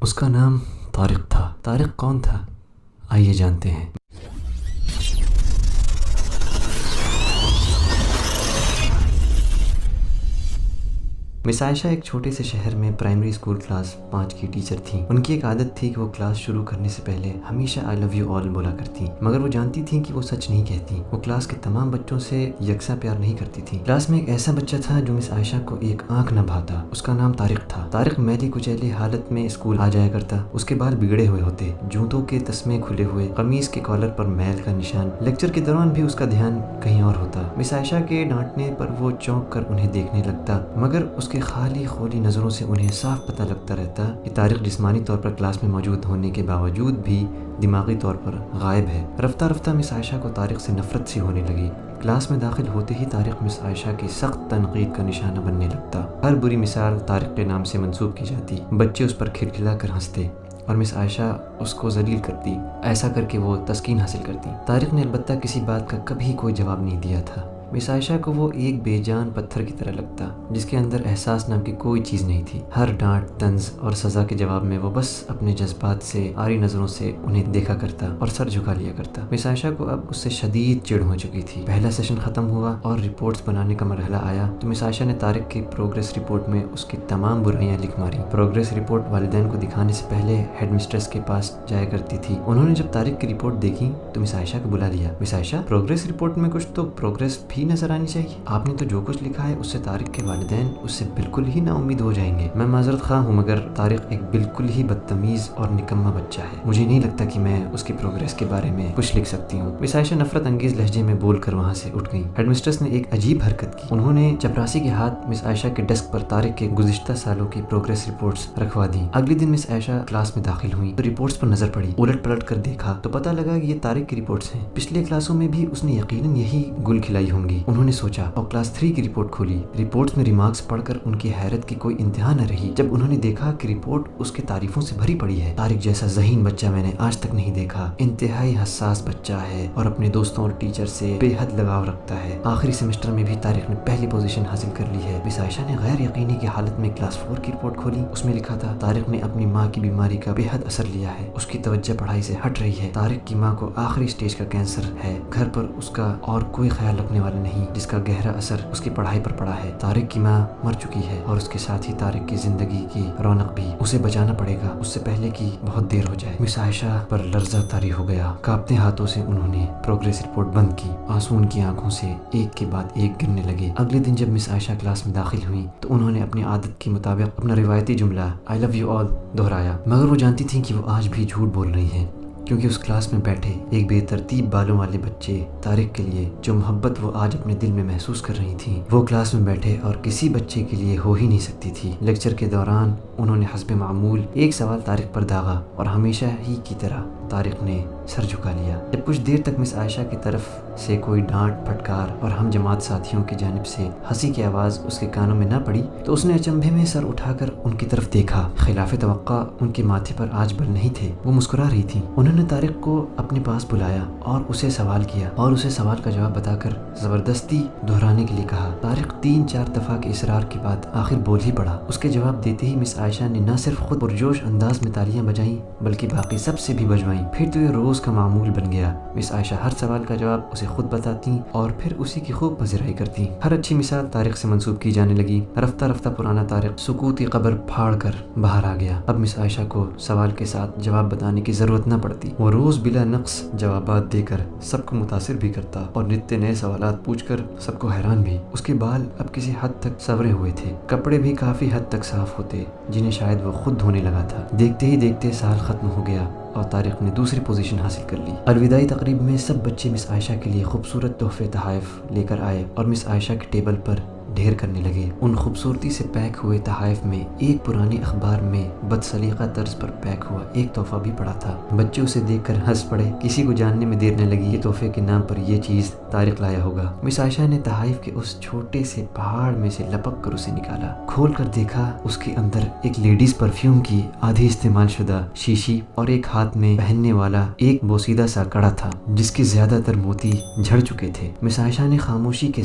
اس کا نام طارق تھا۔ طارق کون تھا؟ آئیے جانتے ہیں۔ مس عائشہ ایک چھوٹے سے شہر میں پرائمری اسکول کلاس 5 کی ٹیچر تھیں۔ ان کی ایک عادت تھی کہ وہ کلاس شروع کرنے سے پہلے ہمیشہ آئی لو یو آل بولا کرتی، مگر وہ جانتی تھیں کہ وہ سچ نہیں کہتی۔ وہ کلاس کے تمام بچوں سے یکساں پیار نہیں کرتی تھی۔ کلاس میں ایک ایسا بچہ تھا جو مس عائشہ کو ایک آنکھ نہ بھاتا۔ اس کا نام طارق تھا۔ طارق میلی کچیلی حالت میں اسکول آ جایا کرتا۔ اس کے بال بگڑے ہوئے ہوتے، جوتوں کے تسمے کھلے ہوئے، قمیص کے کالر پر میل کا نشان۔ لیکچر کے دوران بھی اس کا دھیان کہیں اور ہوتا۔ مس عائشہ کے ڈانٹنے پر وہ چونک کر انہیں دیکھنے لگتا، مگر اس کے خالی خولی نظروں سے انہیں صاف پتہ لگتا رہتا کہ طارق جسمانی طور پر کلاس میں موجود ہونے کے باوجود بھی دماغی طور پر غائب ہے۔ رفتہ رفتہ مس عائشہ کو طارق سے نفرت سی ہونے لگی۔ کلاس میں داخل ہوتے ہی طارق مس عائشہ کی سخت تنقید کا نشانہ بننے لگتا۔ ہر بری مثال طارق کے نام سے منسوب کی جاتی، بچے اس پر کھلکھلا کر ہنستے اور مس عائشہ اس کو ذلیل کرتی۔ ایسا کر کے وہ تسکین حاصل کرتی۔ طارق نے البتہ کسی بات کا کبھی کوئی جواب نہیں دیا تھا۔ مس عائشہ کو وہ ایک بے جان پتھر کی طرح لگتا جس کے اندر احساس نام کی کوئی چیز نہیں تھی۔ ہر ڈانٹ، طنز اور سزا کے جواب میں وہ بس اپنے جذبات سے آری نظروں سے انہیں دیکھا کرتا اور سر جھکا لیا کرتا۔ مس عائشہ کو اب اس سے شدید چڑ ہو چکی تھی۔ پہلا سیشن ختم ہوا اور رپورٹس بنانے کا مرحلہ آیا تو مس عائشہ نے طارق کی پروگریس رپورٹ میں اس کی تمام برائیاں لکھ ماری۔ پروگریس رپورٹ والدین کو دکھانے سے پہلے ہیڈ مسٹریس کے پاس جایا کرتی تھی۔ انہوں نے جب طارق کی رپورٹ دیکھی تو مس عائشہ کو بلا لیا۔ مس عائشہ، پروگریس رپورٹ میں کچھ تو پروگریس بھی نظر آنی چاہیے۔ آپ نے تو جو کچھ لکھا ہے اس سے طارق کے والدین اس سے بالکل ہی نا امید ہو جائیں گے۔ میں معذرت خواہ ہوں مگر طارق ایک بالکل ہی بدتمیز اور نکما بچہ ہے۔ مجھے نہیں لگتا کہ میں اس کی پروگریس کے بارے میں کچھ لکھ سکتی ہوں۔ مس عائشہ نفرت انگیز لہجے میں بول کر وہاں سے اٹھ گئیں۔ ہیڈ مسٹریس نے ایک عجیب حرکت کی۔ انہوں نے چپراسی کے ہاتھ مس عائشہ کے ڈیسک پر طارق کے گزشتہ سالوں کی پروگریس رپورٹس رکھوا دیں۔ اگلے دن مس عائشہ کلاس میں داخل ہوئی تو رپورٹس پر نظر پڑی۔ الٹ پلٹ کر دیکھا تو پتہ لگا کہ یہ طارق کی رپورٹس ہیں۔ پچھلے کلاسوں میں بھی اس نے یقیناً یہی گل کھلائی ہوں گی، انہوں نے سوچا، اور کلاس 3 کی رپورٹ کھولی۔ رپورٹس میں ریمارکس پڑھ کر ان کی حیرت کی کوئی انتہا نہ رہی جب انہوں نے دیکھا کہ رپورٹ اس کے تعریفوں سے بھری پڑی ہے۔ طارق جیسا ذہین بچہ میں نے آج تک نہیں دیکھا، انتہائی حساس بچہ ہے اور اپنے دوستوں اور ٹیچر سے بے حد لگاؤ رکھتا ہے۔ آخری سیمسٹر میں بھی طارق نے پہلی پوزیشن حاصل کر لی ہے۔ مس عائشہ نے غیر یقینی کی حالت میں کلاس 4 کی رپورٹ کھولی۔ اس میں لکھا تھا، طارق نے اپنی ماں کی بیماری کا بے حد اثر لیا ہے، اس کی توجہ پڑھائی سے ہٹ رہی ہے۔ طارق کی ماں کو آخری سٹیج کا کینسر ہے، گھر پر اس کا اور کوئی خیال رکھنے والا نہیں، جس کا گہرا اثر اس کی پڑھائی پر پڑا ہے۔ طارق کی ماں مر چکی ہے اور اس کے ساتھ ہی طارق کی زندگی کی رونق بھی۔ اسے بچانا پڑے گا اس سے پہلے کہ بہت دیر ہو جائے۔ مس عائشہ پر لرزہ طاری ہو گیا۔ کانپتے ہاتھوں سے انہوں نے پروگریس رپورٹ بند کی۔ آنسو ان کی آنکھوں سے ایک کے بعد ایک گرنے لگے۔ اگلے دن جب مس عائشہ کلاس میں داخل ہوئی تو انہوں نے اپنی عادت کے مطابق اپنا روایتی جملہ آئی لو یو آل دہرایا، مگر وہ جانتی تھیں کہ وہ آج بھی جھوٹ بول رہی ہیں، کیونکہ اس کلاس میں بیٹھے ایک بے ترتیب بالوں والے بچے طارق کے لیے جو محبت وہ آج اپنے دل میں محسوس کر رہی تھیں وہ کلاس میں بیٹھے اور کسی بچے کے لیے ہو ہی نہیں سکتی تھی۔ لیکچر کے دوران انہوں نے حسب معمول ایک سوال طارق پر داغا اور ہمیشہ ہی کی طرح طارق نے سر جھکا لیا۔ جب کچھ دیر تک مس عائشہ کی طرف سے کوئی ڈانٹ پھٹکار اور ہم جماعت ساتھیوں کی جانب سے ہنسی کی آواز اس کے کانوں میں نہ پڑی تو اس نے اچنبھے میں سر اٹھا کر ان کی طرف دیکھا۔ خلاف توقع ان کے ماتھے پر آج بل نہیں تھے، وہ مسکرا رہی تھی۔ انہوں نے طارق کو اپنے پاس بلایا اور اسے سوال کیا اور اسے سوال کا جواب بتا کر زبردستی دہرانے کے لیے کہا۔ طارق 3-4 دفعہ کے اصرار کے بعد آخر بول ہی پڑا۔ اس کے جواب دیتے ہی مس عائشہ نے نہ صرف خود پرجوش انداز میں تالیاں بجائیں بلکہ باقی سب سے بھی بجوائیں۔ پھر تو یہ روز کا معمول بن گیا۔ مس عائشہ ہر سوال کا جواب اسے خود بتاتی اور پھر اسی کی خوب پذیرائی کرتی۔ ہر اچھی مثال طارق سے منسوب کی جانے لگی۔ رفتہ رفتہ پرانا طارق سکوتی قبر پھاڑ کر باہر آ گیا۔ اب مس عائشہ کو سوال کے ساتھ جواب بتانے کی ضرورت نہ پڑتی۔ وہ روز بلا نقص جوابات دے کر سب کو متاثر بھی کرتا اور نت نئے سوالات پوچھ کر سب کو حیران بھی۔ اس کے بال اب کسی حد تک سنورے ہوئے تھے، کپڑے بھی کافی حد تک صاف ہوتے جنہیں شاید وہ خود دھونے لگا تھا۔ دیکھتے ہی دیکھتے سال ختم ہو گیا اور طارق نے دوسری پوزیشن حاصل کر لی۔ الوداعی تقریب میں سب بچے مس عائشہ کے لیے خوبصورت تحفے تحائف لے کر آئے اور مس عائشہ کے ٹیبل پر ڈھیر کرنے لگے۔ ان خوبصورتی سے پیک ہوئے تحائف میں ایک پرانے اخبار میں بدسلیقہ طرز پر پیک ہوا ایک تحفہ بھی پڑا تھا۔ بچے اسے دیکھ کر ہنس پڑے۔ کسی کو جاننے میں دیر نہ لگی یہ تحفے کے نام پر یہ چیز طارق لایا ہوگا۔ مس عائشہ نے تحائف کے اس چھوٹے سے پہاڑ میں سے لپک کر اسے نکالا، کھول کر دیکھا اس کے اندر ایک لیڈیز پرفیوم کی آدھی استعمال شدہ شیشی اور ایک ہاتھ میں پہننے والا ایک بوسیدہ سا کڑا تھا جس کے زیادہ تر موتی جھڑ چکے تھے۔ مس عائشہ نے خاموشی کے